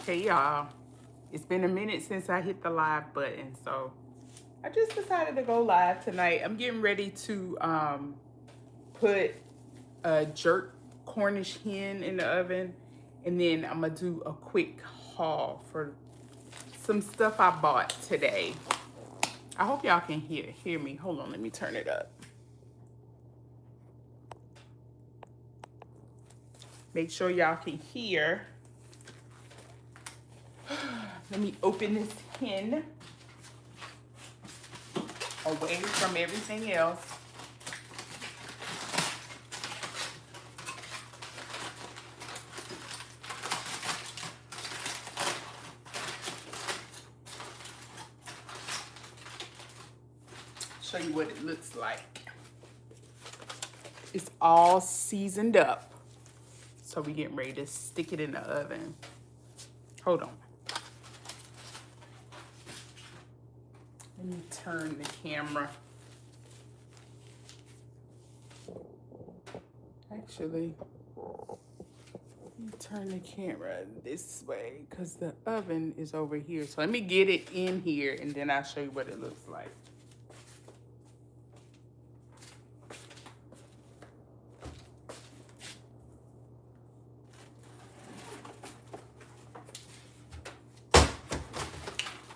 Hey y'all, it's been a minute since I hit the live button, so I just decided to go live tonight. I'm getting ready to put a jerk Cornish hen in the oven, and then I'm gonna do a quick haul for some stuff I bought today. I hope y'all can hear me. Hold on, let me turn it up. Make sure y'all can hear. Let me open this hen away from everything else. Show you what it looks like. It's all seasoned up. So we getting ready to stick it in the oven. Hold on. Let me turn the camera. Actually, let me turn the camera this way because the oven is over here. So let me get it in here and then I'll show you what it looks like.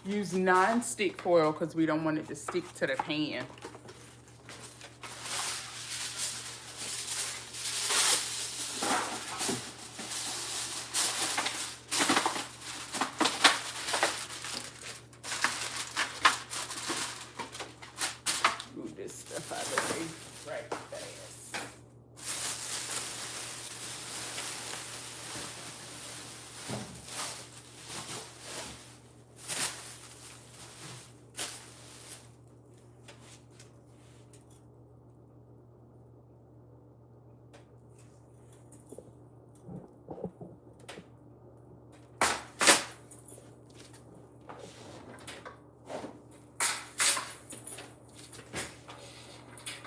Use non-stick foil because we don't want it to stick to the pan. Move this stuff out of the way right fast.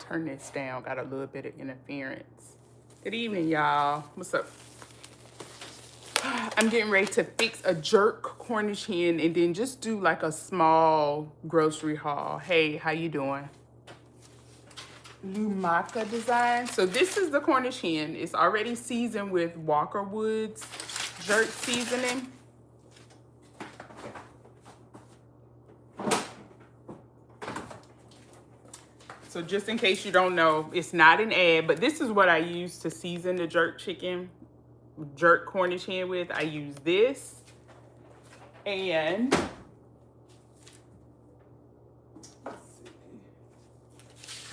Turn this down, got a little bit of interference. Good evening, y'all. What's up? I'm getting ready to fix a jerk Cornish hen and then just do like a small grocery haul. Hey, how you doing? Lumaka design. So this is the Cornish hen. It's already seasoned with Walker Woods jerk seasoning. So just in case you don't know, it's not an ad, but this is what I use to season the jerk Cornish hen with. I use this and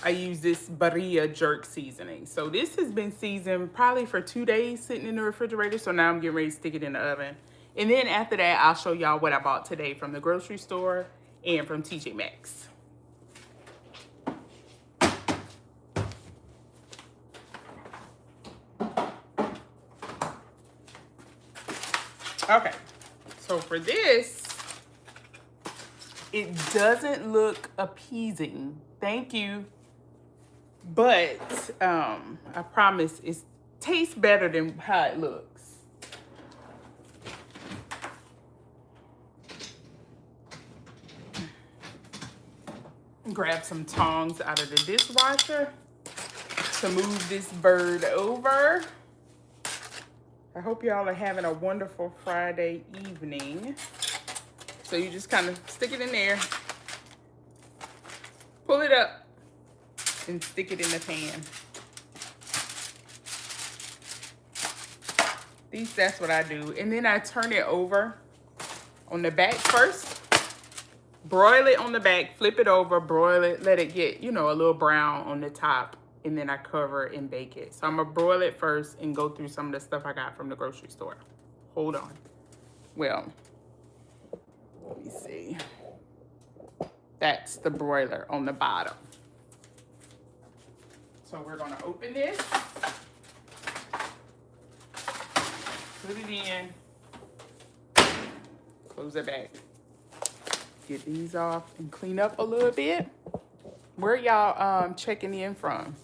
I use this Barilla jerk seasoning. So this has been seasoned probably for 2 days sitting in the refrigerator. So now I'm getting ready to stick it in the oven. And then after that, I'll show y'all what I bought today from the grocery store and from TJ Maxx. Okay, so for this, it doesn't look appeasing. Thank you. But I promise it tastes better than how it looks. Grab some tongs out of the dishwasher to move this bird over. I hope y'all are having a wonderful Friday evening. So you just kind of stick it in there, pull it up, and stick it in the pan. At least that's what I do. And then I turn it over on the back first. Broil it on the back, flip it over, broil it, let it get, you know, a little brown on the top. And then I cover it and bake it. So I'm gonna broil it first and go through some of the stuff I got from the grocery store. Hold on. Well, let me see. That's the broiler on the bottom. So we're gonna open this, put it in, close it back. Get these off and clean up a little bit. Where y'all checking in from?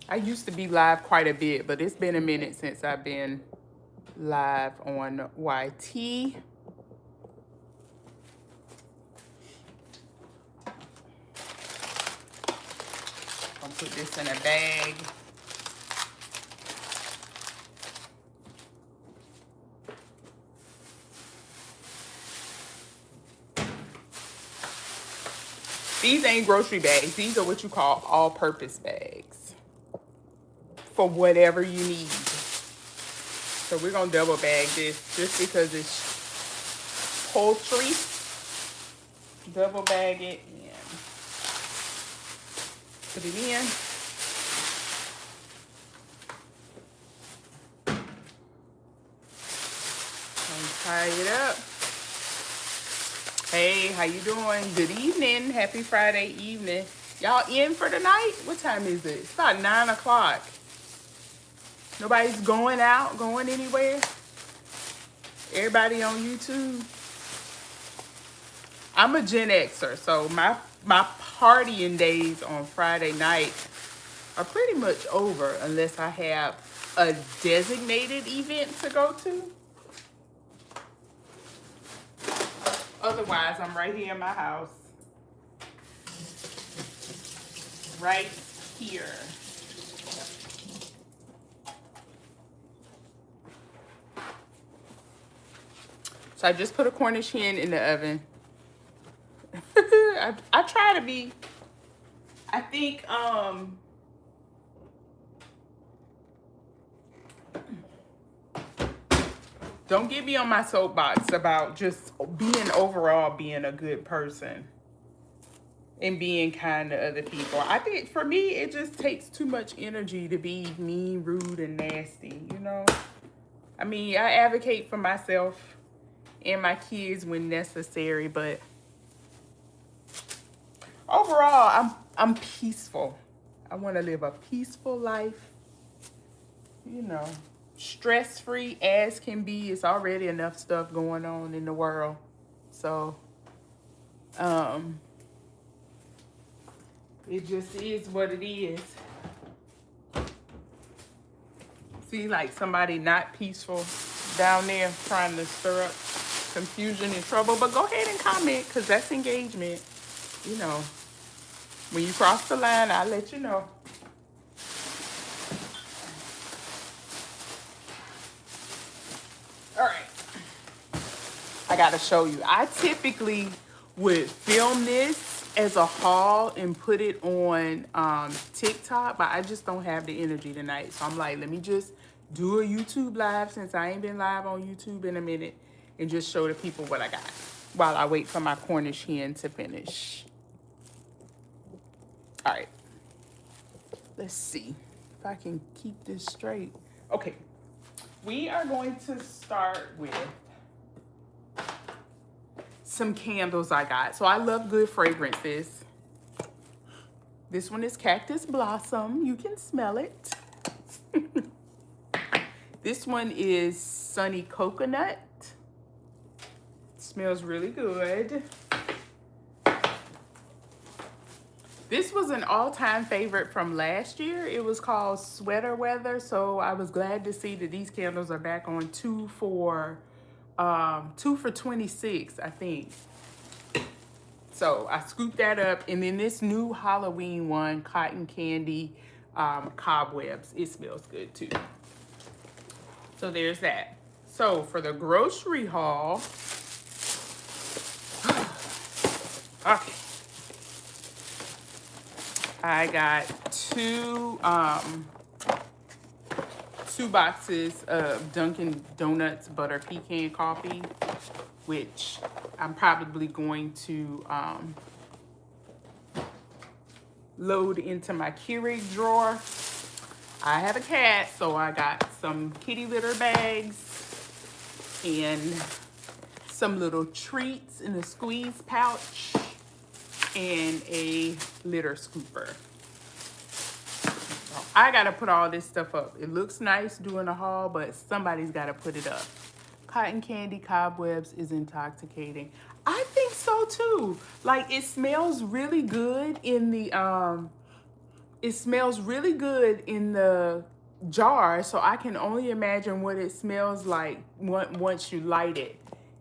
I used to be live quite a bit, but it's been a minute since I've been live on YT. I'll put this in a bag. These ain't grocery bags. These are what you call all-purpose bags for whatever you need. So we're going to double bag this just because it's poultry. Double bag it and put it in. And tie it up. Hey, how you doing? Good evening. Happy Friday evening. Y'all in for the night? What time is it? It's about 9 o'clock. Nobody's going out, going anywhere? Everybody on YouTube? I'm a Gen Xer, so my partying days on Friday night are pretty much over unless I have a designated event to go to. Otherwise, I'm right here in my house. Right here. So I just put a Cornish hen in the oven. I try to be, I think, don't get me on my soapbox about just being a good person and being kind to other people. I think for me, it just takes too much energy to be mean, rude, and nasty, you know? I mean, I advocate for myself and my kids when necessary, but overall, I'm peaceful. I want to live a peaceful life, you know. Stress-free as can be. It's already enough stuff going on in the world. So, it just is what it is. See, like somebody not peaceful down there trying to stir up confusion and trouble. But go ahead and comment, because that's engagement. You know, when you cross the line, I'll let you know. All right. I got to show you. I typically would film this as a haul and put it on TikTok, but I just don't have the energy tonight. So I'm like, let me just do a YouTube live since I ain't been live on YouTube in a minute and just show the people what I got while I wait for my Cornish hen to finish. All right. Let's see if I can keep this straight. Okay. We are going to start with some candles I got. So I love good fragrances. This one is Cactus Blossom. You can smell it. This one is Sunny Coconut. Smells really good. This was an all-time favorite from last year. It was called Sweater Weather. So I was glad to see that these candles are back on 2 for $26, I think. So I scooped that up. And then this new Halloween one, Cotton Candy Cobwebs. It smells good too. So there's that. So for the grocery haul, okay. I got two boxes of Dunkin' Donuts butter pecan coffee, which I'm probably going to load into my Keurig drawer. I have a cat, so I got some kitty litter bags and some little treats in a squeeze pouch and a litter scooper. I gotta put all this stuff up. It looks nice doing a haul, but somebody's gotta put it up. Cotton Candy Cobwebs is intoxicating. I think so too. Like, it smells really good in the It smells really good in the jar, so I can only imagine what it smells like once you light it.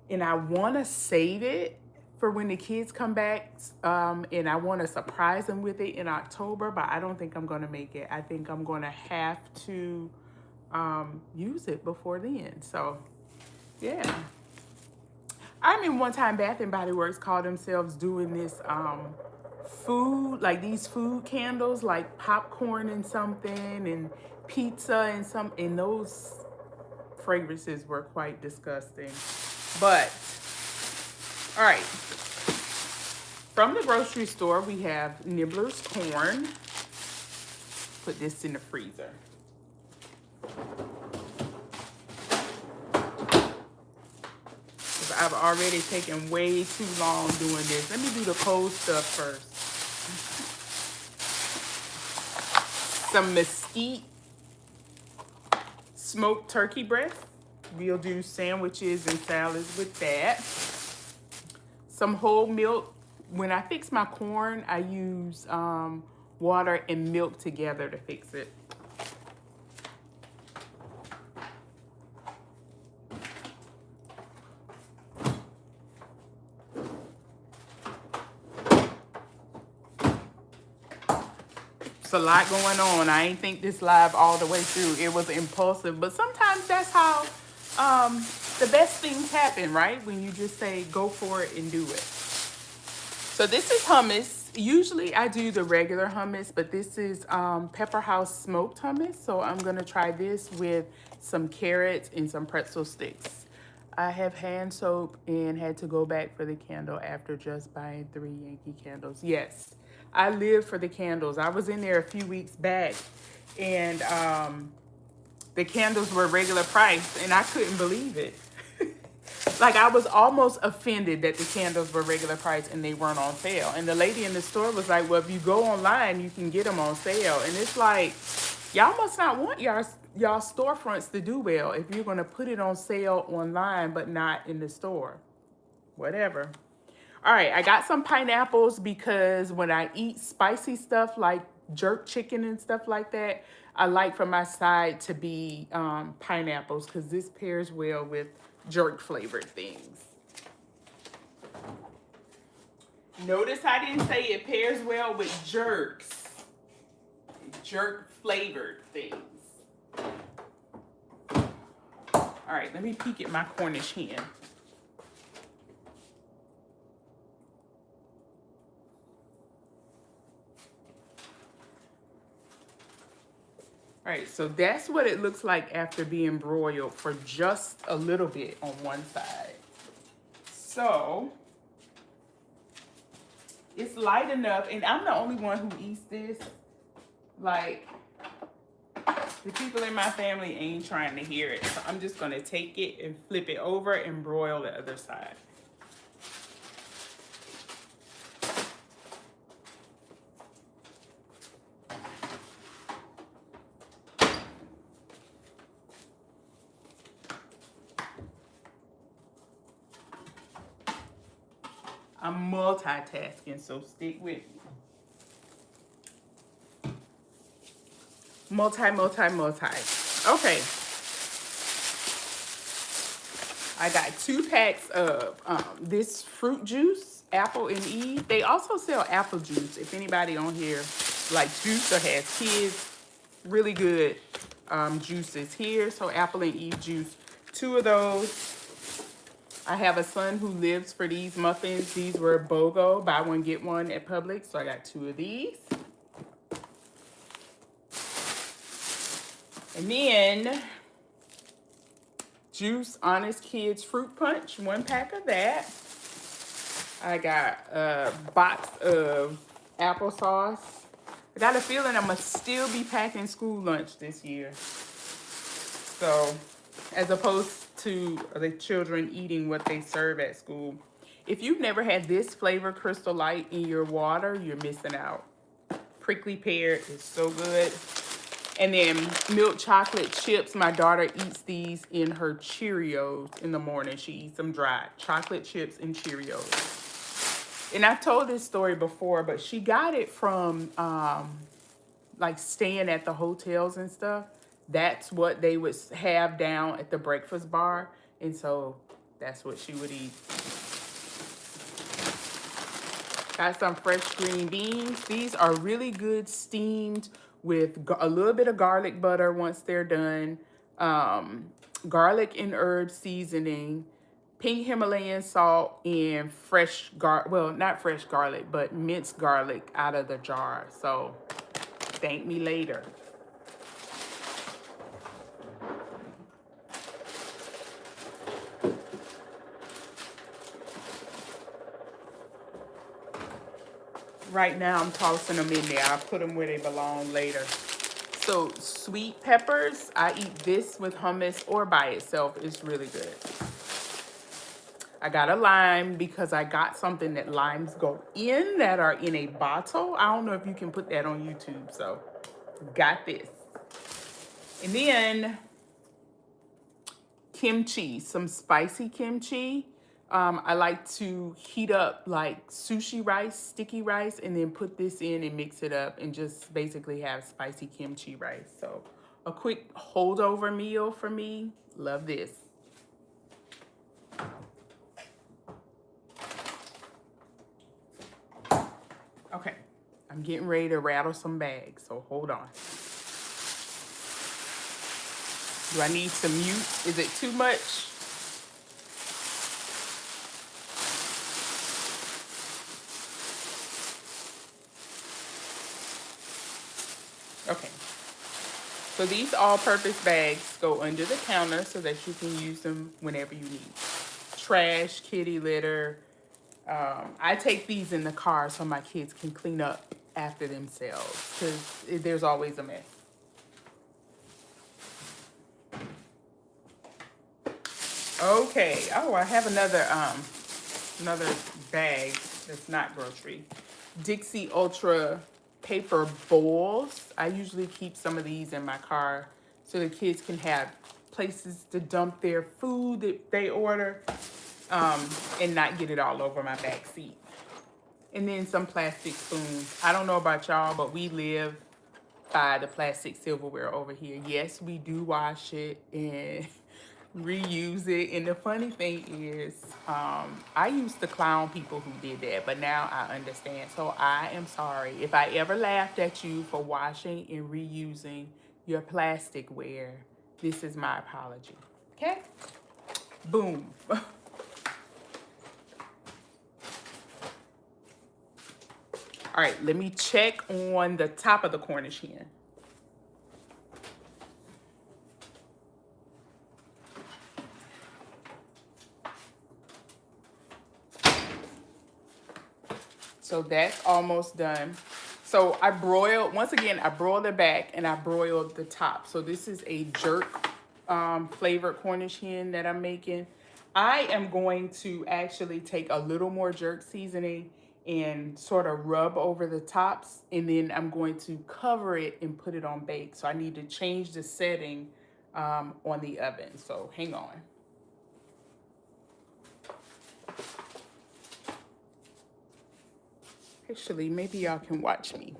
And I want to save it for when the kids come back, and I want to surprise them with it in October, but I don't think I'm going to make it. I think I'm going to have to use it before then. So, yeah. I remember one time Bath and Body Works called themselves doing this food, like these food candles, like popcorn and something, and pizza and some, and those fragrances were quite disgusting. But, all right. From the grocery store, we have Nibbler's corn. Put this in the freezer. I've already taken way too long doing this. Let me do the cold stuff first. Some mesquite smoked turkey breast. We'll do sandwiches and salads with that. Some whole milk. When I fix my corn, I use water and milk together to fix it. It's a lot going on. I ain't think this live all the way through. It was impulsive, but sometimes that's how the best things happen, right? When you just say go for it and do it. So this is hummus. Usually I do the regular hummus, but this is Pepper House smoked hummus. So I'm gonna try this with some carrots and some pretzel sticks. I have hand soap and had to go back for the candle after just buying 3 Yankee candles. Yes, I live for the candles. I was in there a few weeks back and the candles were regular price and I couldn't believe it. Like I was almost offended that the candles were regular price and they weren't on sale. And the lady in the store was like, well, if you go online, you can get them on sale. And it's like, y'all must not want y'all storefronts to do well if you're going to put it on sale online, but not in the store. Whatever. All right, I got some pineapples because when I eat spicy stuff like jerk chicken and stuff like that, I like for my side to be pineapples because this pairs well with jerk flavored things. Notice I didn't say it pairs well with jerks. Jerk flavored things. All right, let me peek at my Cornish hen. All right, so that's what it looks like after being broiled for just a little bit on one side. So it's light enough, and I'm the only one who eats this. Like, the people in my family ain't trying to hear it. So I'm just gonna take it and flip it over and broil the other side. I'm multitasking, so stick with me. Multi. Okay. I got 2 packs of this fruit juice, Apple and Eve. They also sell apple juice. If anybody on here likes juice or has kids, really good juices here. So Apple and Eve juice, 2 of those. I have a son who lives for these muffins. These were BOGO, buy one, get one at Publix. So I got 2 of these. And then Juice Honest Kids Fruit Punch, 1 pack of that. I got a box of applesauce. I got a feeling I'm gonna still be packing school lunch this year. So, as opposed to the children eating what they serve at school. If you've never had this flavor Crystal Light in your water, you're missing out. Prickly pear is so good. And then milk chocolate chips. My daughter eats these in her Cheerios in the morning. She eats them dry. Chocolate chips and Cheerios. And I've told this story before, but she got it from like staying at the hotels and stuff, that's what they would have down at the breakfast bar. And so that's what she would eat. Got some fresh green beans. These are really good steamed with a little bit of garlic butter once they're done. Garlic and herb seasoning, pink Himalayan salt, and well, not fresh garlic, but minced garlic out of the jar. So thank me later. Right now I'm tossing them in there. I'll put them where they belong later. So sweet peppers, I eat this with hummus or by itself. It's really good. I got a lime because I got something that limes go in that are in a bottle. I don't know if you can put that on YouTube, so got this. And then kimchi, some spicy kimchi. I like to heat up like sushi rice, sticky rice, and then put this in and mix it up and just basically have spicy kimchi rice. So a quick holdover meal for me. Love this. Okay, I'm getting ready to rattle some bags, so hold on. Do I need to mute? Is it too much? Okay. So these all-purpose bags go under the counter so that you can use them whenever you need. Trash, kitty litter. I take these in the car so my kids can clean up after themselves because there's always a mess. Okay. Oh, I have another bag that's not grocery. Dixie Ultra paper bowls. I usually keep some of these in my car so the kids can have places to dump their food that they order and not get it all over my back seat. And then some plastic spoons. I don't know about y'all, but we live by the plastic silverware over here. Yes, we do wash it and reuse it. And the funny thing is, I used to clown people who did that, but now I understand. So I am sorry if I ever laughed at you for washing and reusing your plasticware. This is my apology. Okay? Boom. All right, let me check on the top of the Cornish hen. So that's almost done. So I broiled, once again, I broiled the back and I broiled the top. So this is a jerk flavored Cornish hen that I'm making. I am going to actually take a little more jerk seasoning and sort of rub over the tops, and then I'm going to cover it and put it on bake. So I need to change the setting on the oven. So hang on. Actually, maybe y'all can watch me.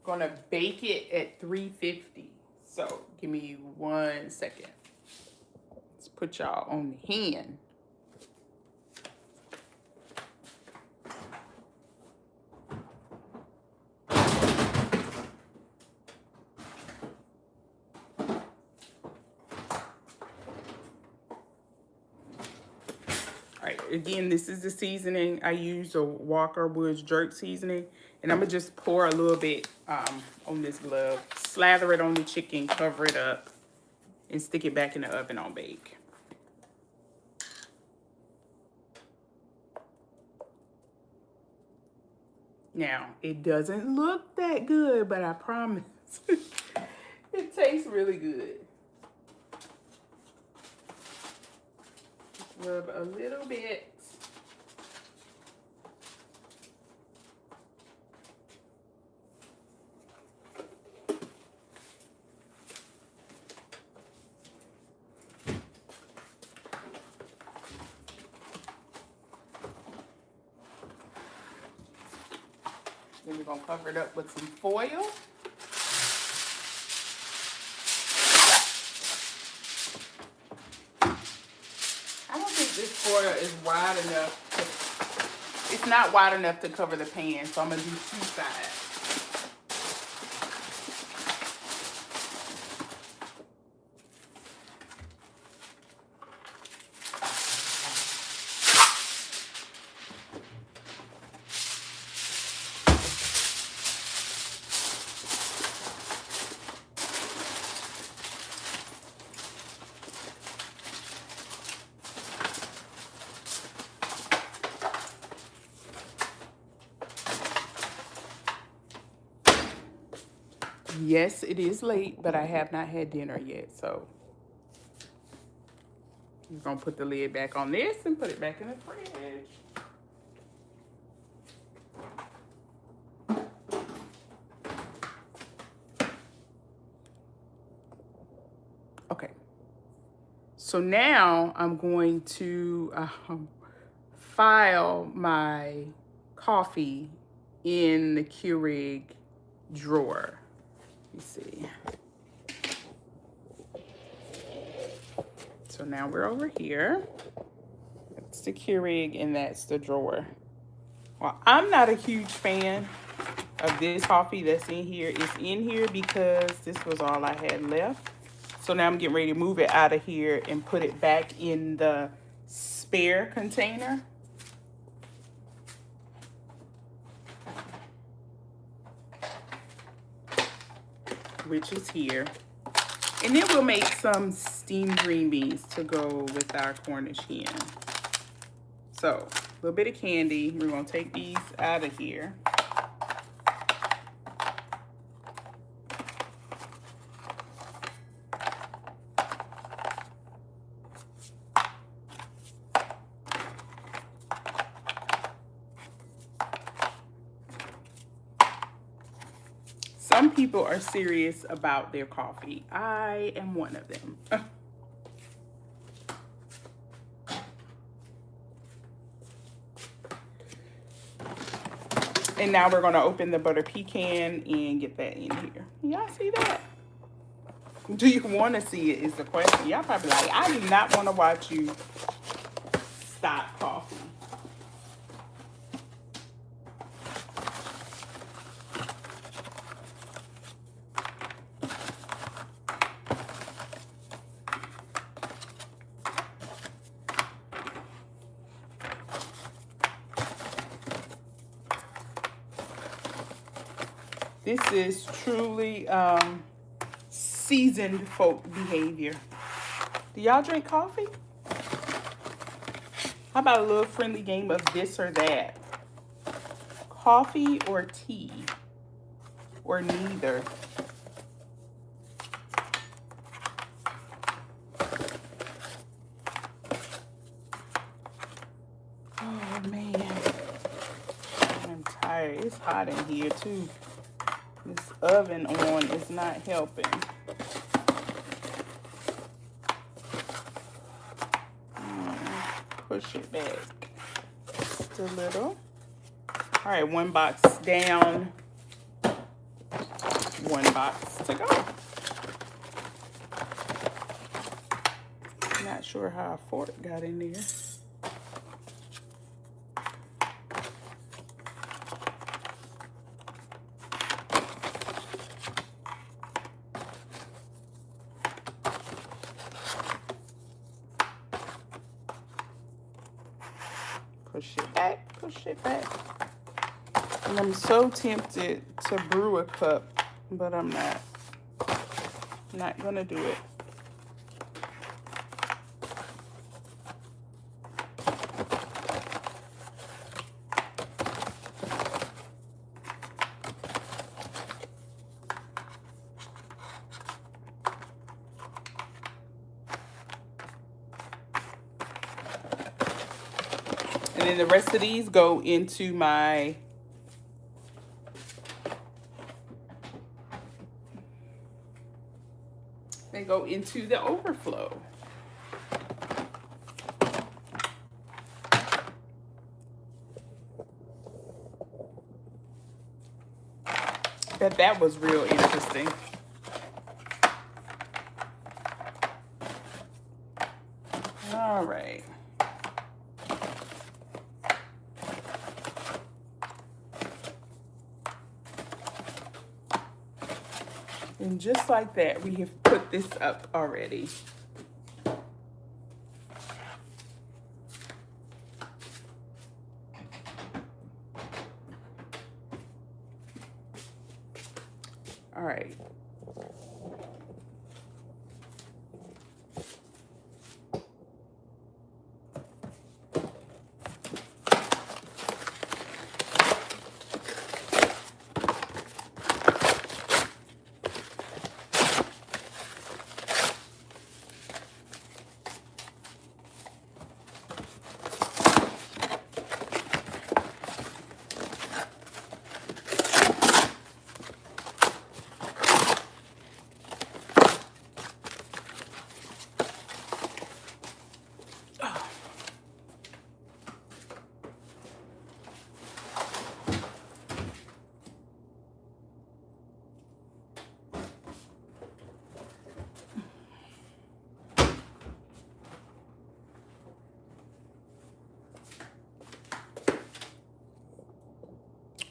Gonna bake it at 350. So give me 1 second. Let's put y'all on the hand. All right, again, this is the seasoning. I use a Walker Woods jerk seasoning, and I'm gonna just pour a little bit on this glove, slather it on the chicken, cover it up, and stick it back in the oven on bake. Now, it doesn't look that good, but I promise it tastes really good. Rub a little bit. We're gonna cover it up with some foil. I don't think this foil is wide enough. It's not wide enough to cover the pan, so I'm gonna do 2 sides. Yes, it is late, but I have not had dinner yet, so I'm gonna put the lid back on this and put it back in the fridge. Okay, so now I'm going to file my coffee in the Keurig drawer. You see. So now we're over here. That's the Keurig and that's the drawer. Well, I'm not a huge fan of this coffee that's in here. It's in here because this was all I had left. So now I'm getting ready to move it out of here and put it back in the spare container. Which is here. And then we'll make some steamed green beans to go with our Cornish hen. So, a little bit of candy. We're gonna take these out of here. Some people are serious about their coffee. I am one of them. And now we're gonna open the butter pecan and get that in here. Y'all see that? Do you wanna see it is the question. Y'all probably like, I do not wanna watch you stop coffee. This is truly seasoned folk behavior. Do y'all drink coffee? How about a little friendly game of this or that? Coffee or tea? Or neither? Oh man, I'm tired. It's hot in here too. This oven on is not helping. Push it back just a little. All right, 1 box down, 1 box to go. Not sure how a fork got in there. Push it back, push it back. And I'm so tempted to brew a cup, but I'm not. Not gonna do it. And then the rest of these go into my the overflow. thought that was real interesting. All right. And just like that, we have put this up already. All right.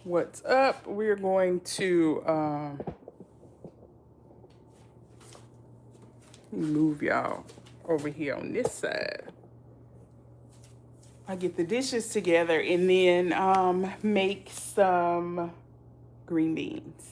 What's up? We're going to move y'all over here on this side. I get the dishes together and then make some green beans.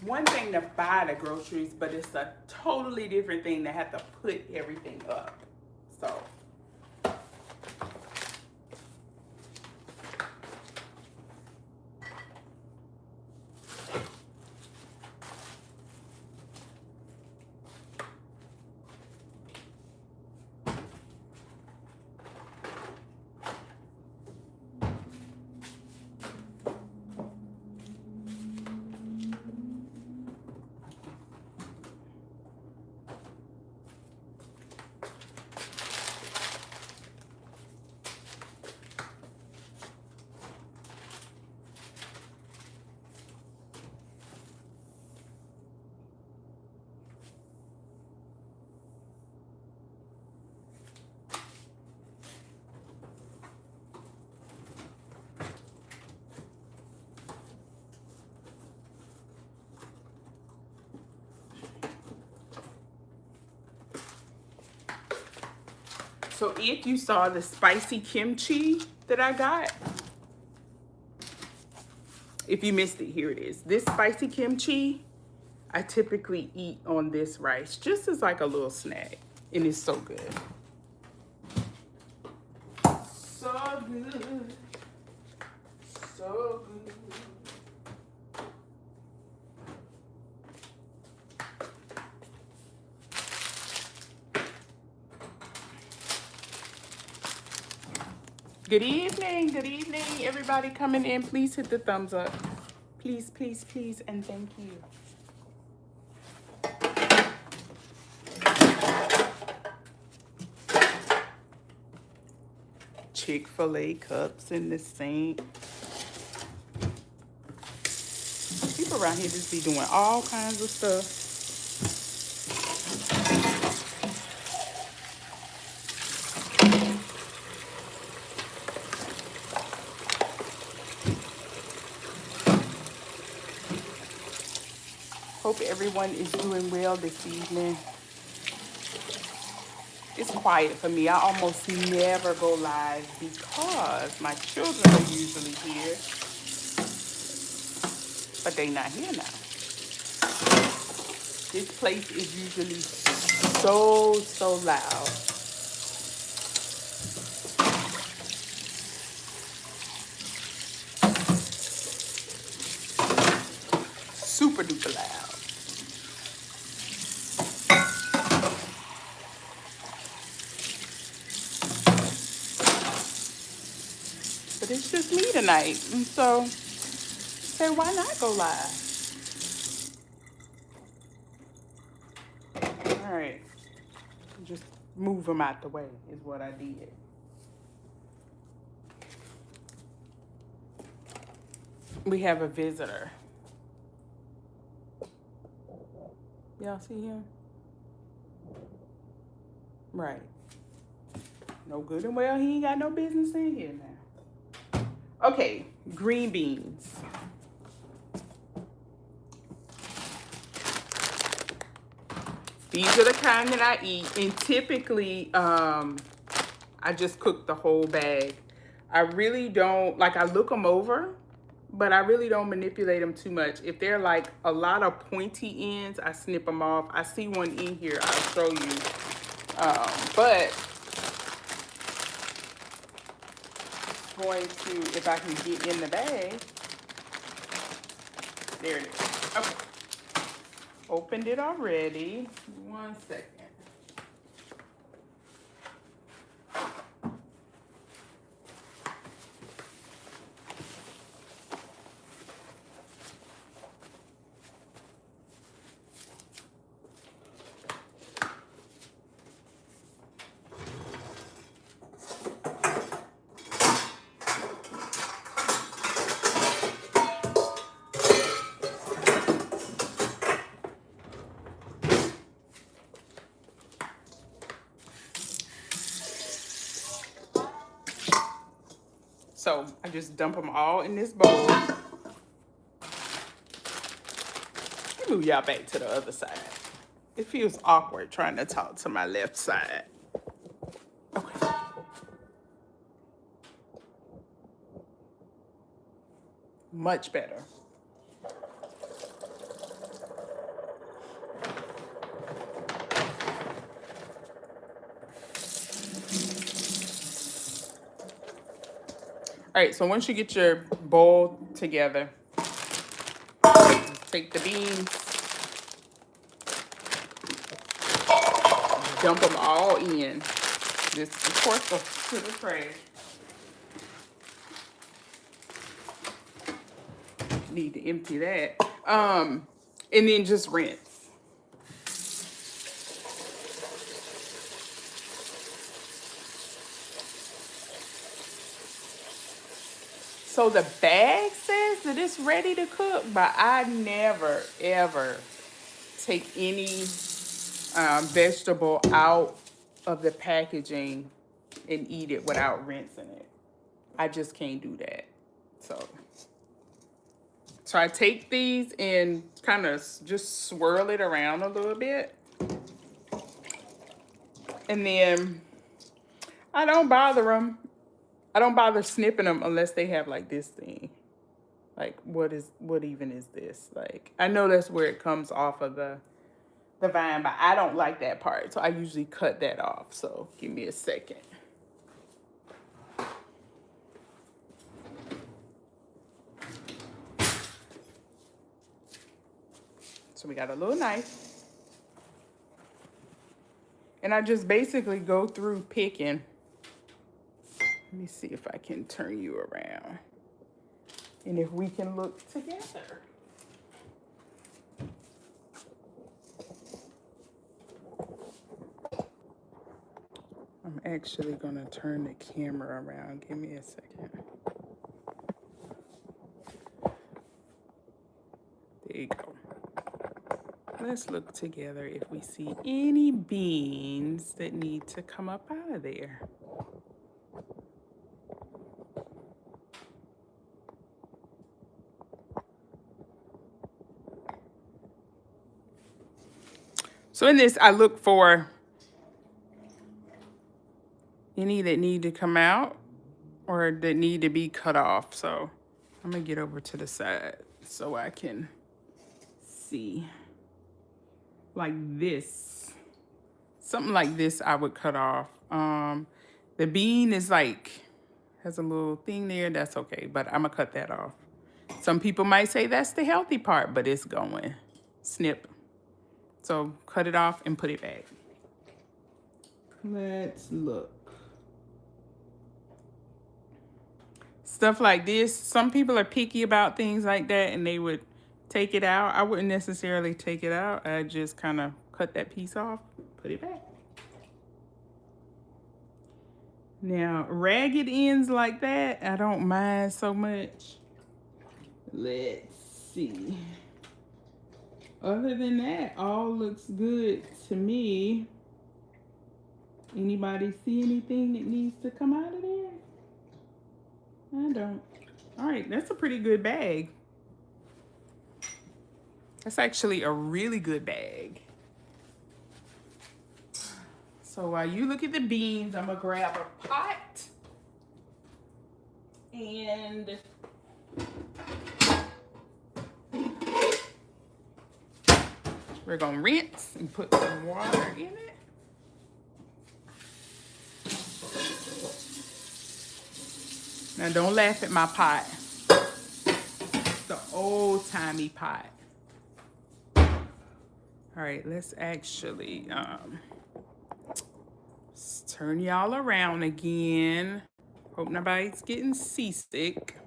One thing to buy the groceries, but it's a totally different thing to have to put everything up. So So if you saw the spicy kimchi that I got, if you missed it, here it is. This spicy kimchi, I typically eat on this rice, just as like a little snack. And it's so good. So good. So good. Good evening, everybody coming in. Please hit the thumbs up. Please, please, please, and thank you. Chick-fil-A cups in the sink. People around here just be doing all kinds of stuff. Hope everyone is doing well this evening. It's quiet for me. I almost never go live because my children are usually here, but they're not here now. This place is usually so loud. just me tonight. And so, say, why not go live? All right. Just move them out the way is what I did. We have a visitor. Y'all see him? Right. No good and well, he ain't got no business in here now. Okay, green beans. These are the kind that I eat, and typically I just cook the whole bag. I really don't, like, I look them over, but I really don't manipulate them too much. If they're like a lot of pointy ends, I snip them off. I see one in here, I'll show you. But going to, if I can get in the bag, there it is. Okay. Opened it already. 1 second. So I just dump them all in this bowl. Let me move y'all back to the other side. It feels awkward trying to talk to my left side. Okay. Much better. All right, so once you get your bowl together, take the beans, dump them all in. This, of course, goes to the tray. Need to empty that. And then just rinse. So the bag says that it's ready to cook, but I never, ever take any vegetable out of the packaging and eat it without rinsing it. I just can't do that. So I take these and kind of just swirl it around a little bit. And then I don't bother them. I don't bother snipping them unless they have like this thing. Like, what even is this? Like, I know that's where it comes off of the vine, but I don't like that part. So I usually cut that off. So give me a second. So we got a little knife. And I just basically go through picking. Let me see if I can turn you around. And if we can look together. I'm actually gonna turn the camera around. Give me a second. There you go. Let's look together if we see any beans that need to come up out of there. So in this, I look for any that need to come out or that need to be cut off. So I'm gonna get over to the side so I can see. Like this, something like this I would cut off. The bean is like, has a little thing there, that's okay, but I'm gonna cut that off. Some people might say that's the healthy part, but it's going. Snip. So cut it off and put it back. Let's look. stuff like this. Some people are picky about things like that and they would take it out. I wouldn't necessarily take it out. I just kind of cut that piece off, put it back. Now, ragged ends like that, I don't mind so much. Let's see. Other than that, all looks good to me. Anybody see anything that needs to come out of there? I don't. All right, that's a pretty good bag. That's actually a really good bag. So while you look at the beans, I'm gonna grab a pot and we're gonna rinse and put some water in it. Now don't laugh at my pot. It's the old-timey pot. All right, let's actually let's turn y'all around again. Hope nobody's getting seasick.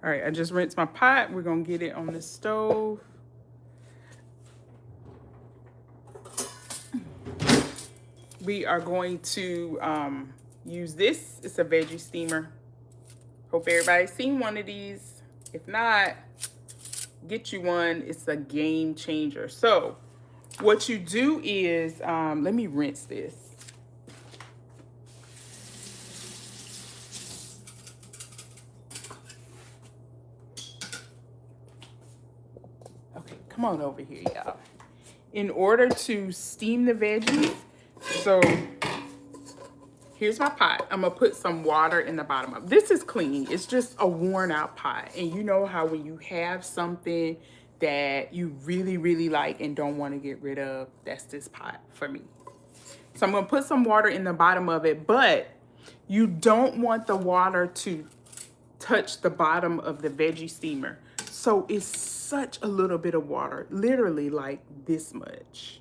All right, I just rinsed my pot. We're gonna get it on the stove. We are going to use this. It's a veggie steamer. Hope everybody's seen one of these. If not, get you one. It's a game changer. So what you do is, let me rinse this. Okay, come on over here, y'all. In order to steam the veggies, so here's my pot. I'm gonna put some water in the bottom of it. This is clean. It's just a worn out pot. And you know how when you have something that you really, really like and don't want to get rid of, that's this pot for me. So I'm gonna put some water in the bottom of it, but you don't want the water to touch the bottom of the veggie steamer. So it's such a little bit of water, literally like this much.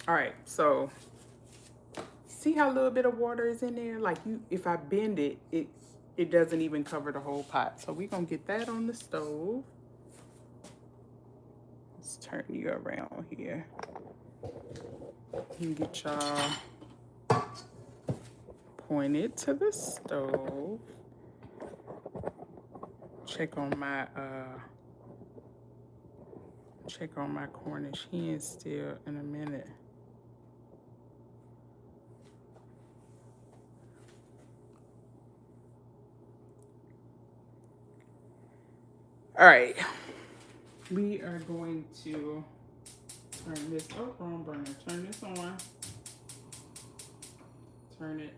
All right, so see how a little bit of water is in there? Like if I bend it, it doesn't even cover the whole pot. So we're gonna get that on the stove. Let's turn you around here. And get y'all pointed to the stove. Check on my Cornish hen still in a minute. All right, we are going to turn this, oh, wrong burner, turn this on. Turn it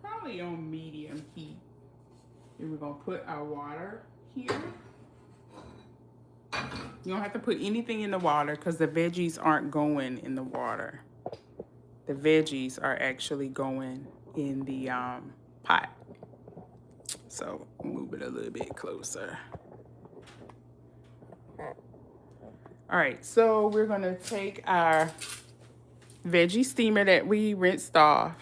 probably on medium heat. And we're gonna put our water here. You don't have to put anything in the water because the veggies aren't going in the water. The veggies are actually going in the pot. So move it a little bit closer. All right, so we're gonna take our veggie steamer that we rinsed off,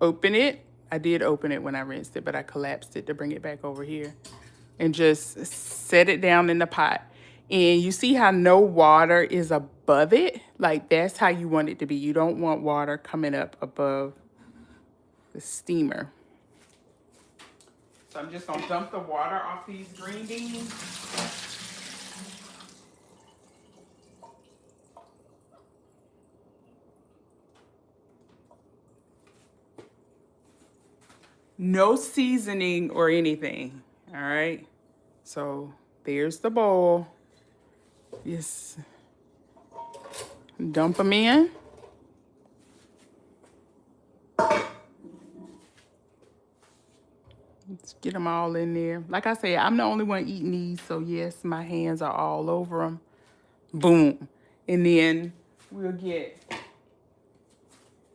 open it. I did open it when I rinsed it, but I collapsed it to bring it back over here, and just set it down in the pot. And you see how no water is above it? Like that's how you want it to be. You don't want water coming up above the steamer. So I'm just gonna dump the water off these green beans. No seasoning or anything, all right? So there's the bowl. Just dump them in. Let's get them all in there. Like I said, I'm the only one eating these, so yes, my hands are all over them. Boom. And then we'll get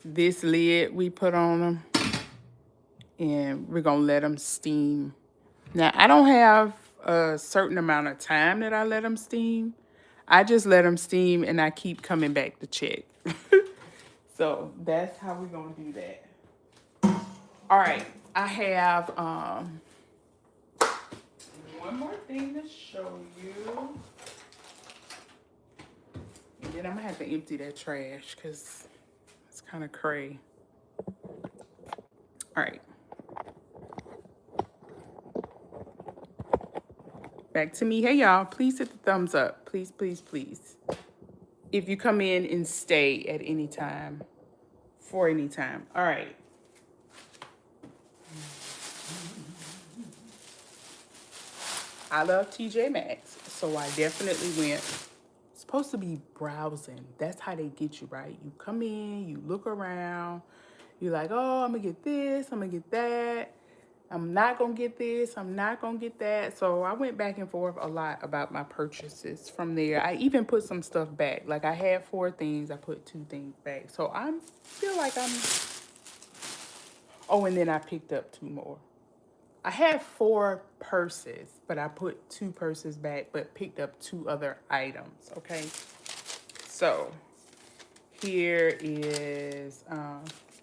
this lid we put on them. and we're gonna let them steam. Now, I don't have a certain amount of time that I let them steam. I just let them steam and I keep coming back to check. So that's how we're gonna do that. All right, I have one more thing to show you. And then I'm gonna have to empty that trash because it's kind of cray. All right. Back to me. Hey, y'all. Please hit the thumbs up. Please, please, please. If you come in and stay at any time, for any time. All right. I love TJ Maxx, so I definitely went. Supposed to be browsing. That's how they get you, right? You come in, you look around, you're like, oh, I'm gonna get this, I'm gonna get that. I'm not gonna get this, I'm not gonna get that. So I went back and forth a lot about my purchases from there. I even put some stuff back. Like I had 4 things, I put 2 things back. So I feel like I'm, oh, and then I picked up 2 more. I had 4 purses, but I put 2 purses back, but picked up 2 other items, okay? So here is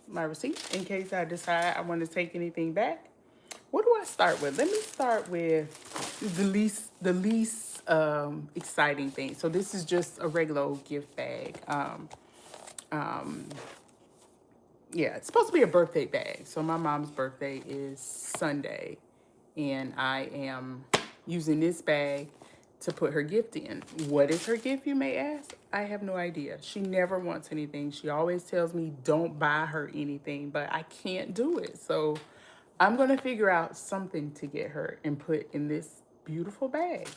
my receipt in case I decide I want to take anything back. What do I start with? Let me start with the least exciting thing. So this is just a regular old gift bag. Yeah, it's supposed to be a birthday bag. So my mom's birthday is Sunday, and I am using this bag to put her gift in. What is her gift, you may ask? I have no idea. She never wants anything. She always tells me don't buy her anything, but I can't do it. So I'm going to figure out something to get her and put in this beautiful bag.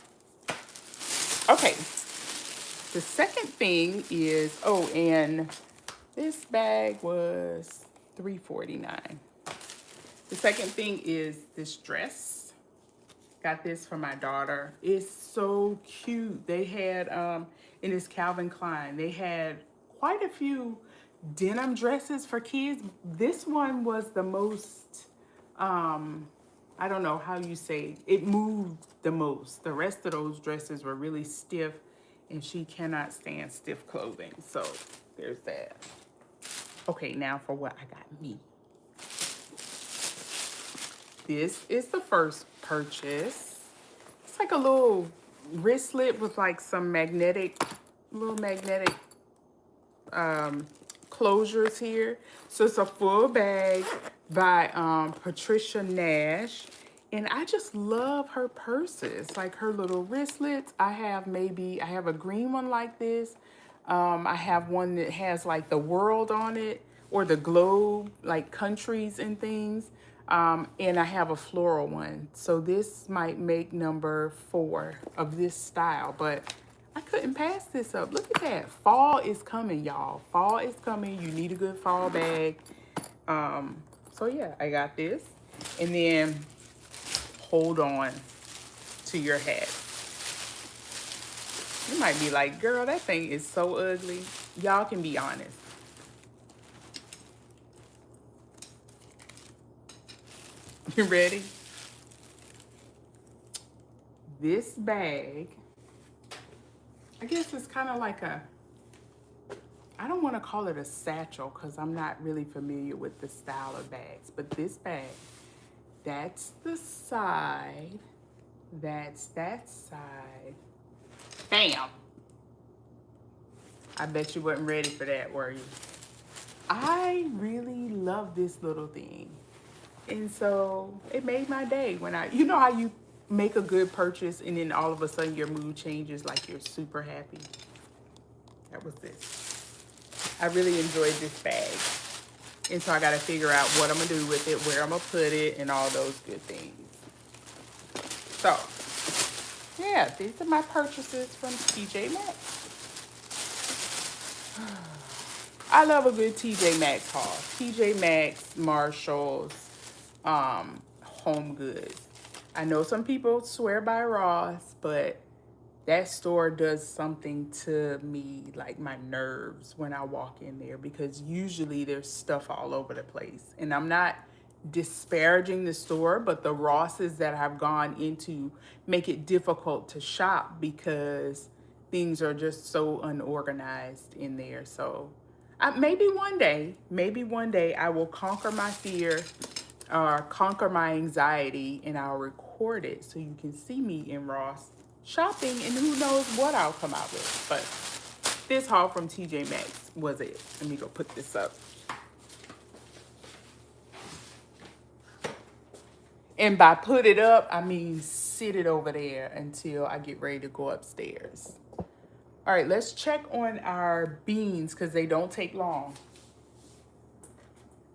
Okay. The second thing is, oh, and this bag was $3.49. The second thing is this dress. Got this for my daughter. It's so cute. They had, in this Calvin Klein, they had quite a few denim dresses for kids. This one was the most, I don't know how you say, it moved the most. The rest of those dresses were really stiff, and she cannot stand stiff clothing. So there's that. Okay, now for what I got me. This is the first purchase. It's like a little wristlet with like some little magnetic closures here. So it's a full bag by Patricia Nash. And I just love her purses, like her little wristlets. I have a green one like this. I have one that has like the world on it or the globe, like countries and things. And I have a floral one. So this might make number 4 of this style, but I couldn't pass this up. Look at that. Fall is coming, y'all. Fall is coming. You need a good fall bag. So yeah, I got this. And then hold on to your hat. You might be like, girl, that thing is so ugly. Y'all can be honest. You ready? This bag, I guess it's kind of like I don't want to call it a satchel because I'm not really familiar with the style of bags, but this bag, that's the side, that's that side. Bam! I bet you wasn't ready for that, were you? I really love this little thing. And so it made my day when you know how you make a good purchase and then all of a sudden your mood changes, like you're super happy. That was this. I really enjoyed this bag. And so I got to figure out what I'm going to do with it, where I'm going to put it, and all those good things. So, yeah, these are my purchases from TJ Maxx. I love a good TJ Maxx haul. TJ Maxx, Marshalls, Home Goods. I know some people swear by Ross, but that store does something to me, like my nerves, when I walk in there, because usually there's stuff all over the place. And I'm not disparaging the store, but the Rosses that I've gone into make it difficult to shop because things are just so unorganized in there. So maybe one day I will conquer my fear or conquer my anxiety, and I'll record it so you can see me in Ross shopping, and who knows what I'll come out with. But this haul from TJ Maxx was it. Let me go put this up. And by put it up, I mean sit it over there until I get ready to go upstairs. All right, let's check on our beans because they don't take long.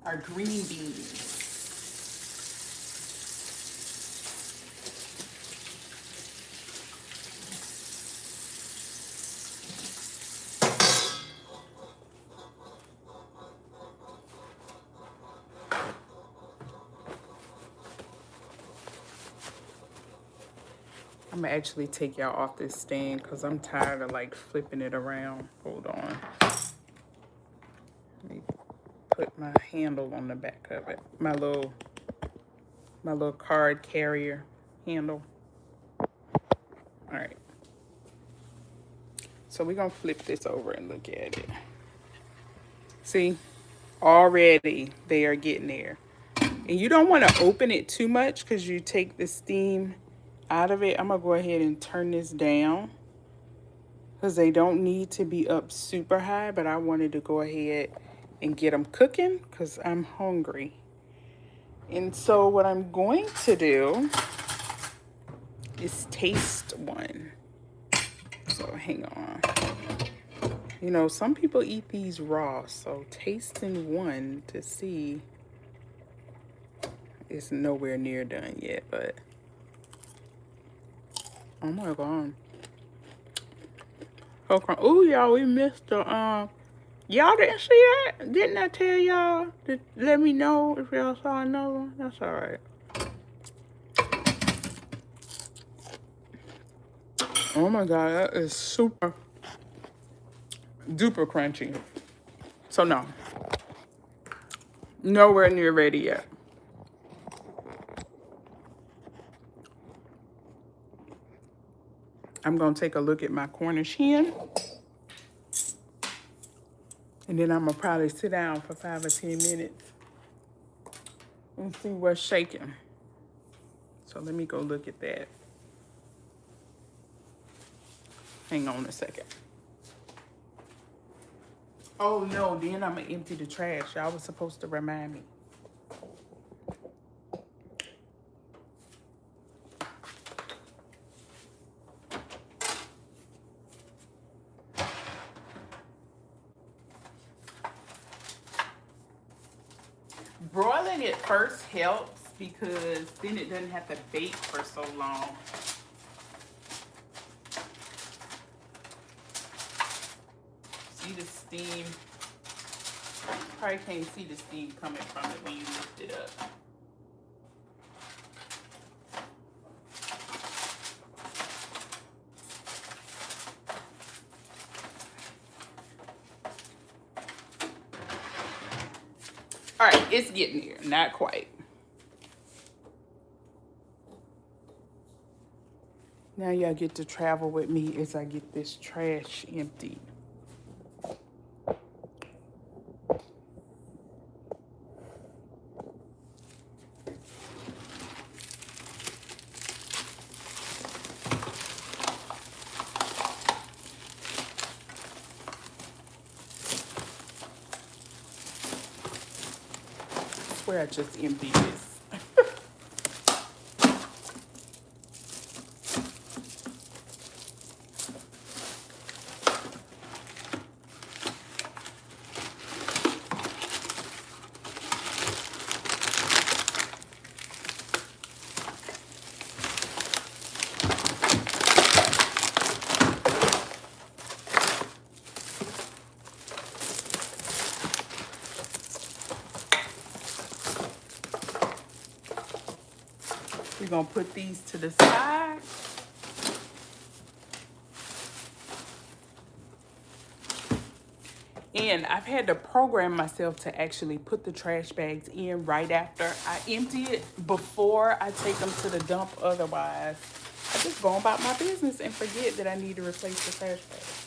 Our green beans. I'm gonna actually take y'all off this stand because I'm tired of like flipping it around. Hold on. Let me put my handle on the back of it. My little card carrier handle. All right. So we're gonna flip this over and look at it. See, already they are getting there. And you don't want to open it too much because you take the steam out of it. I'm gonna go ahead and turn this down because they don't need to be up super high, but I wanted to go ahead and get them cooking because I'm hungry. And so what I'm going to do is taste one. So hang on. You know, some people eat these raw, so tasting one to see. It's nowhere near done yet, but oh my god. Okay. Oh, y'all, we missed the y'all didn't see that? Didn't I tell y'all to let me know if y'all saw another one? That's all right. Oh my god, that is super duper crunchy. So no, nowhere near ready yet. I'm gonna take a look at my Cornish hen, and then I'm gonna probably sit down for 5 or 10 minutes and see what's shaking. So let me go look at that. Hang on a second. Oh no, then I'm gonna empty the trash. Y'all was supposed to remind me. Broiling it first helps because then it doesn't have to bake for so long. See the steam? Probably can't see the steam coming from it when you lift it up. All right, it's getting there. Not quite. Now y'all get to travel with me as I get this trash emptied. I swear I just emptied this. We're gonna put these to the side. And I've had to program myself to actually put the trash bags in right after I empty it before I take them to the dump. Otherwise, I just go about my business and forget that I need to replace the trash bags.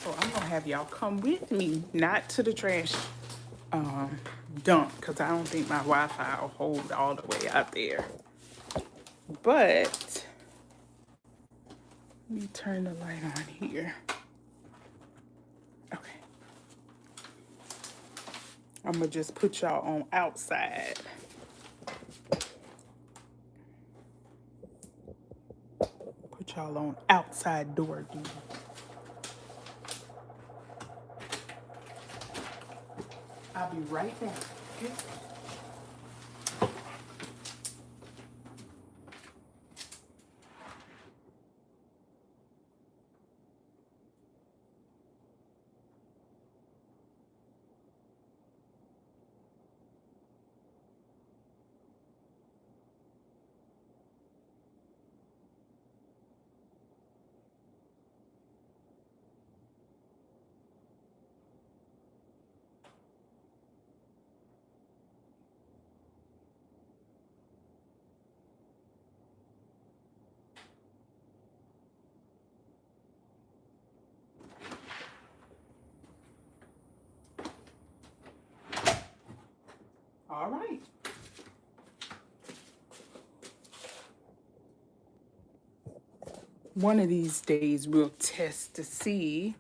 So I'm gonna have y'all come with me, not to the trash dump, because I don't think my Wi-Fi will hold all the way out there. But let me turn the light on here. Okay. I'm gonna just put y'all on outside. Put y'all on outside door duty. I'll be right back. Okay? All right. One of these days we'll test to see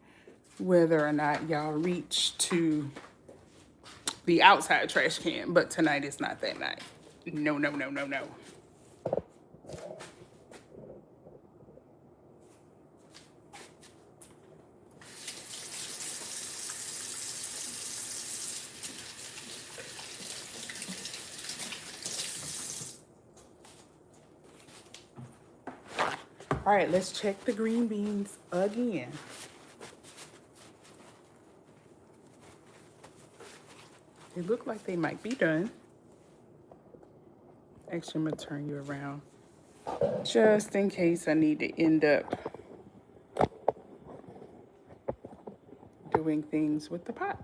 whether or not y'all reach to the outside trash can, but tonight is not that night. No, no, no, no, no. All right, let's check the green beans again. They look like they might be done. Actually, I'm gonna turn you around just in case I need to end up doing things with the pot.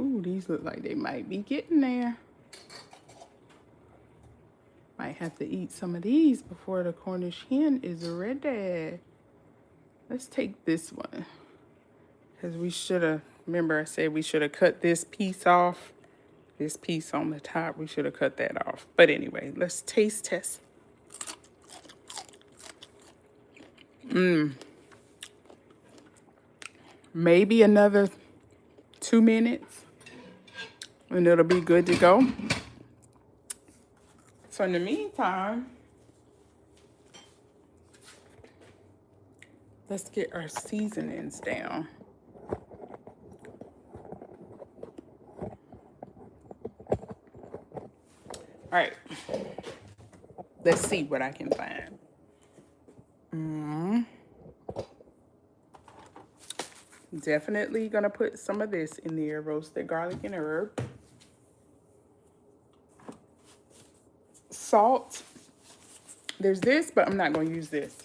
Ooh, these look like they might be getting there. Might have to eat some of these before the Cornish hen is ready. Let's take this one. Because we should have, remember I said we should have cut this piece off. This piece on the top, we should have cut that off. But anyway, let's taste test. Maybe another 2 minutes and it'll be good to go. So in the meantime, let's get our seasonings down. All right, let's see what I can find. Definitely gonna put some of this in there, roasted garlic and herb. Salt. There's this, but I'm not gonna use this.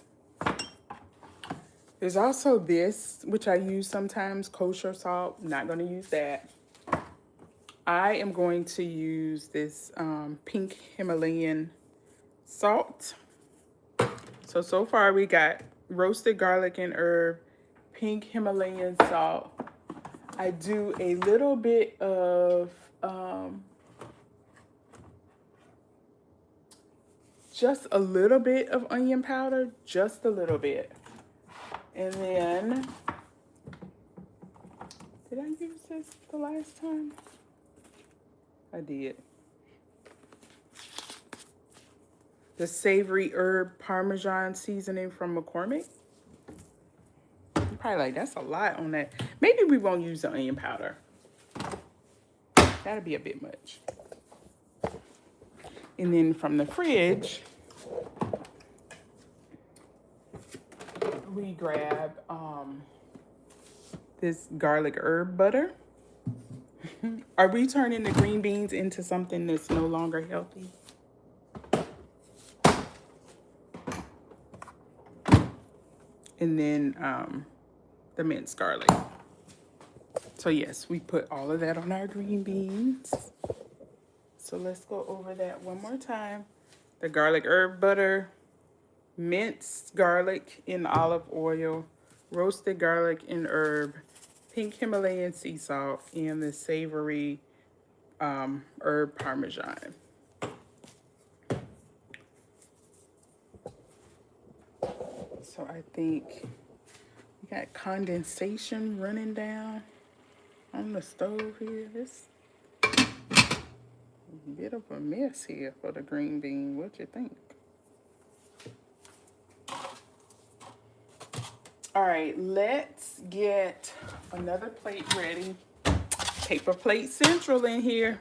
There's also this, which I use sometimes, kosher salt. I'm not gonna use that. I am going to use this pink Himalayan salt. So far we got roasted garlic and herb, pink Himalayan salt. I do a little bit of just a little bit of onion powder, just a little bit. And then, did I use this the last time? I did. the savory herb Parmesan seasoning from McCormick. You're probably like, that's a lot on that. Maybe we won't use the onion powder. That'll be a bit much. And then from the fridge, we grab this garlic herb butter. Are we turning the green beans into something that's no longer healthy? And then the minced garlic. So yes, we put all of that on our green beans. So let's go over that one more time. The garlic herb butter, minced garlic in olive oil, roasted garlic and herb, pink Himalayan sea salt, and the savory herb Parmesan. So I think we got condensation running down on the stove here. This a bit of a mess here for the green bean. What you think? All right, let's get another plate ready. Paper plate central in here.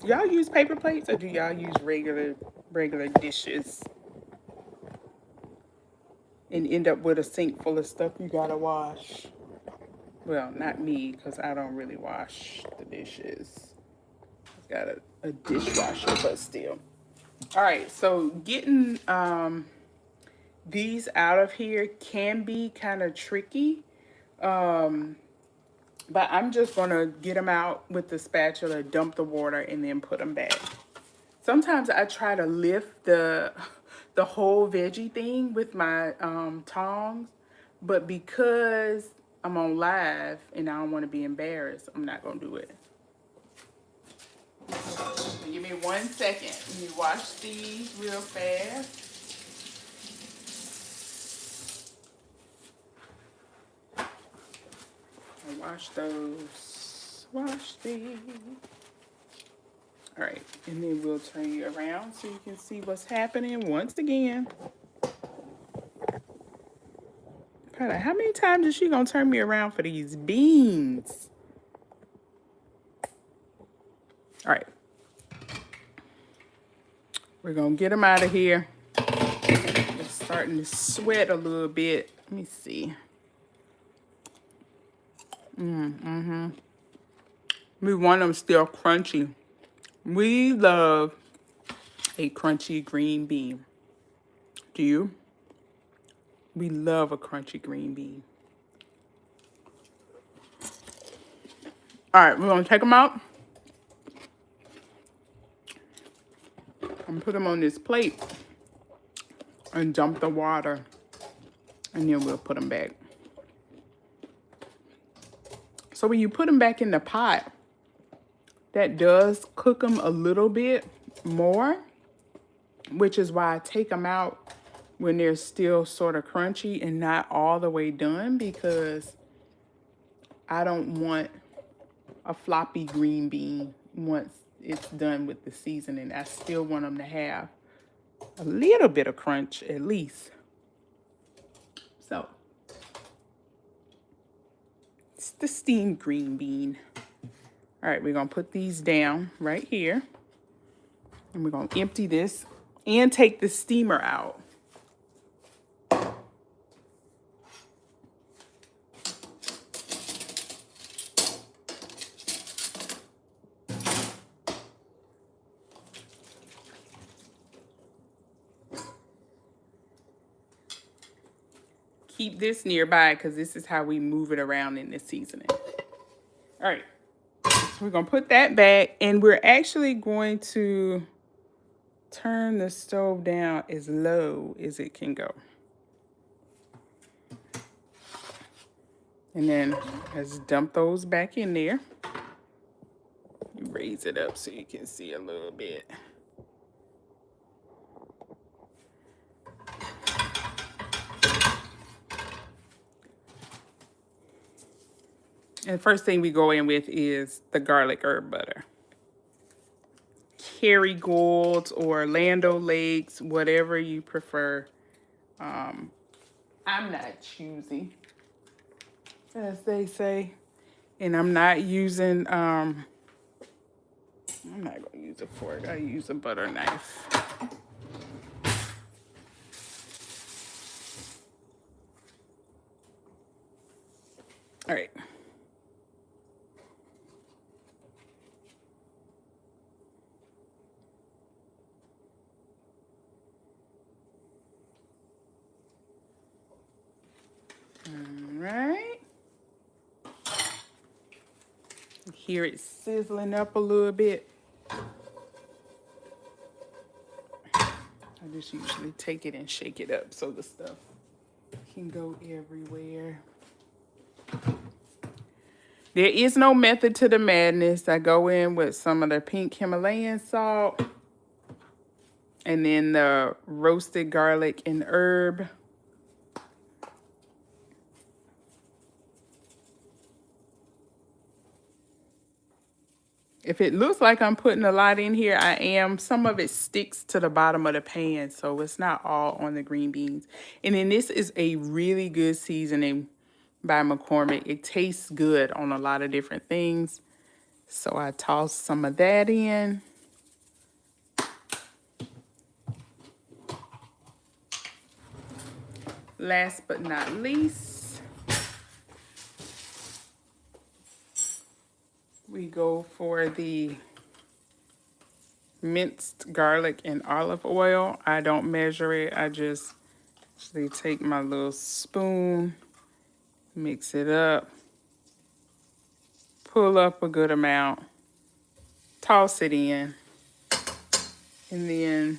Y'all use paper plates or do y'all use regular dishes and end up with a sink full of stuff you gotta wash? Well, not me, because I don't really wash the dishes. I've got a dishwasher, but still. All right, so getting these out of here can be kind of tricky. But I'm just gonna get them out with the spatula, dump the water, and then put them back. Sometimes I try to lift the whole veggie thing with my tongs, but because I'm on live and I don't want to be embarrassed, I'm not gonna do it. Give me 1 second. Let me wash these real fast. Wash those. Wash these. All right, and then we'll turn you around so you can see what's happening once again. Probably, how many times is she gonna turn me around for these beans? All right, we're gonna get them out of here. It's starting to sweat a little bit. Let me see. We want them still crunchy. We love a crunchy green bean. Do you? We love a crunchy green bean. All right, we're gonna take them out and put them on this plate and dump the water, and then we'll put them back. So when you put them back in the pot, that does cook them a little bit more, which is why I take them out when they're still sort of crunchy and not all the way done, because I don't want a floppy green bean once it's done with the seasoning. I still want them to have a little bit of crunch at least. So it's the steamed green bean. All right, we're gonna put these down right here, and we're gonna empty this and take the steamer out. Keep this nearby because this is how we move it around in the seasoning. All right, so we're gonna put that back, and we're actually going to turn the stove down as low as it can go. And then let's dump those back in there. You raise it up so you can see a little bit. And the first thing we go in with is the garlic herb butter. Kerrygold or Lando Lakes, whatever you prefer. I'm not choosy, as they say. And I'm not using, I'm not going to use a fork. I use a butter knife. All right. All right. Hear it sizzling up a little bit. I just usually take it and shake it up so the stuff can go everywhere. There is no method to the madness. I go in with some of the pink Himalayan salt and then the roasted garlic and herb. If it looks like I'm putting a lot in here, I am. Some of it sticks to the bottom of the pan, so it's not all on the green beans. And then this is a really good seasoning by McCormick. It tastes good on a lot of different things. So I toss some of that in. Last but not least, we go for the minced garlic and olive oil. I don't measure it. I just actually take my little spoon, mix it up, pull up a good amount, toss it in, and then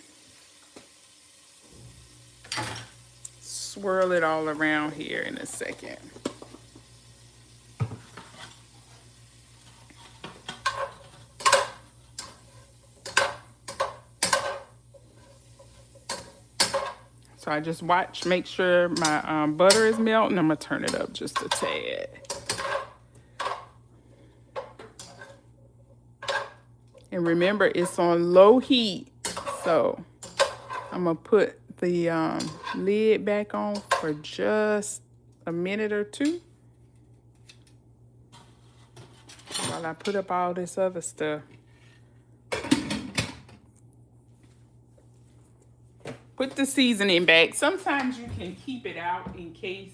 swirl it all around here in a second. So I just watch, make sure my butter is melting. I'm gonna turn it up just a tad. And remember, it's on low heat. So I'm gonna put the lid back on for just a minute or two while I put up all this other stuff. Put the seasoning back. Sometimes you can keep it out in case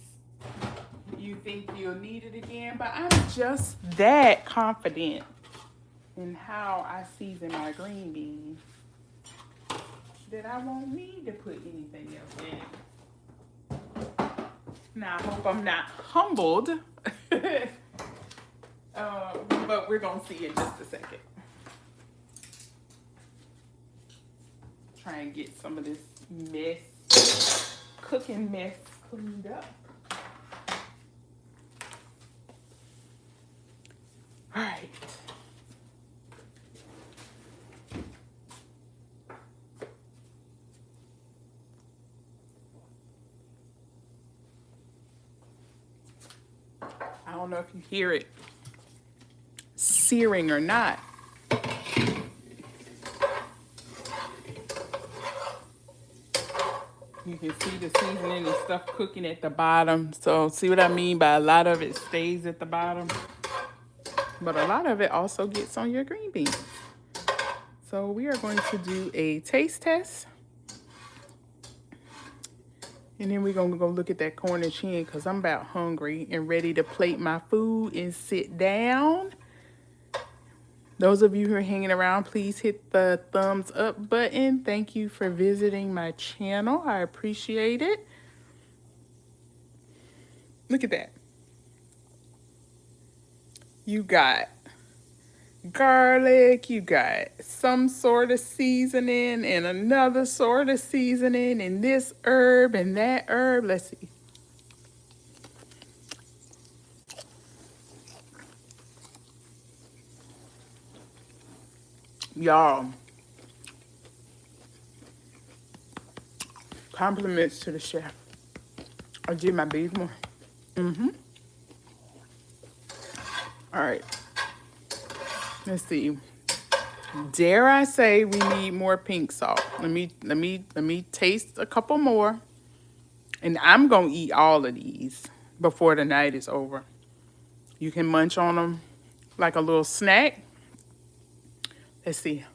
you think you'll need it again, but I'm just that confident in how I season my green beans that I won't need to put anything else in. Now, I hope I'm not humbled, but we're going to see in just a second. Try and get some of this mess, cooking mess, cleaned up. All right. I don't know if you hear it searing or not. You can see the seasoning and stuff cooking at the bottom. So see what I mean by a lot of it stays at the bottom. But a lot of it also gets on your green beans. So we are going to do a taste test. And then we're going to go look at that Cornish hen because I'm about hungry and ready to plate my food and sit down. Those of you who are hanging around, please hit the thumbs up button. Thank you for visiting my channel. I appreciate it. Look at that. You got garlic, you got some sort of seasoning and another sort of seasoning and this herb and that herb. Let's see. Y'all, compliments to the chef. I did my big one. All right. Let's see. Dare I say we need more pink salt. Let me taste a couple more. And I'm gonna eat all of these before the night is over. You can munch on them like a little snack. Let's see.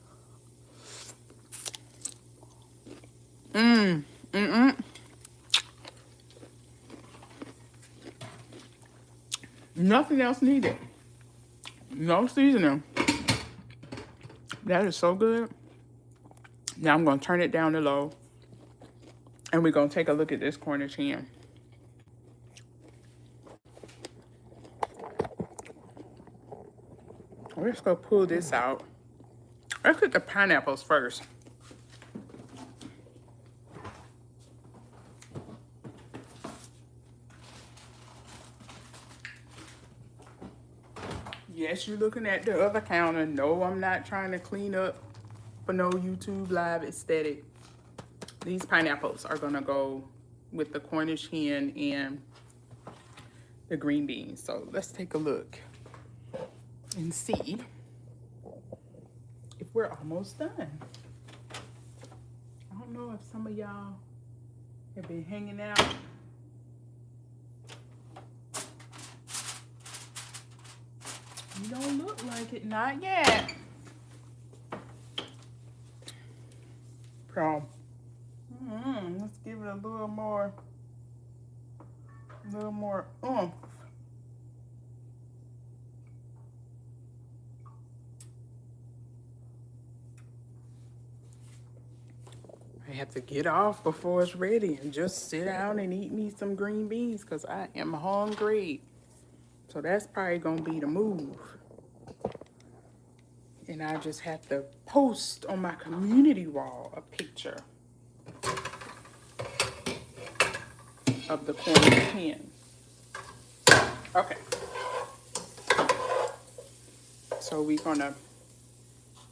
Nothing else needed. No seasoning. That is so good. Now I'm gonna turn it down to low. And we're gonna take a look at this Cornish hen. Let's go pull this out. Let's cook the pineapples first. Yes, you're looking at the other counter. No, I'm not trying to clean up for no YouTube live aesthetic. These pineapples are gonna go with the Cornish hen and the green beans. So let's take a look and see if we're almost done. I don't know if some of y'all have been hanging out. You don't look like it, not yet. Let's give it a little more oomph. I have to get off before it's ready and just sit down and eat me some green beans because I am hungry. So that's probably gonna be the move. And I just have to post on my community wall a picture of the Cornish hen. Okay. So we're gonna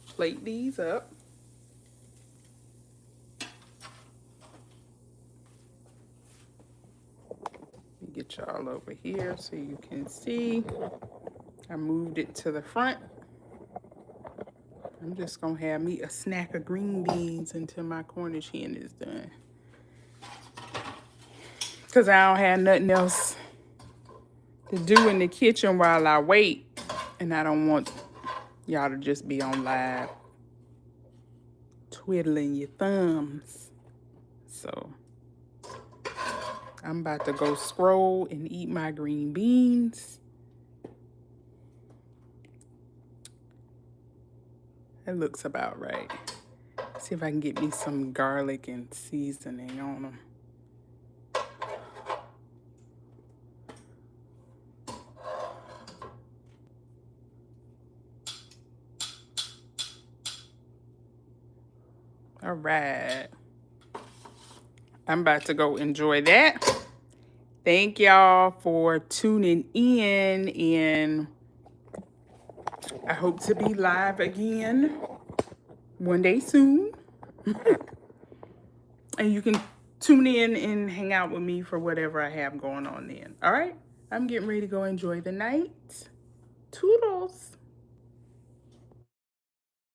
plate these up. Get y'all over here so you can see. I moved it to the front. I'm just gonna have me a snack of green beans until my Cornish hen is done. Cause I don't have nothing else to do in the kitchen while I wait. And I don't want y'all to just be on live twiddling your thumbs. So I'm about to go scroll and eat my green beans. That looks about right. See if I can get me some garlic and seasoning on them. All right. I'm about to go enjoy that. Thank y'all for tuning in, and I hope to be live again one day soon. And you can tune in and hang out with me for whatever I have going on then. All right? I'm getting ready to go enjoy the night. Toodles.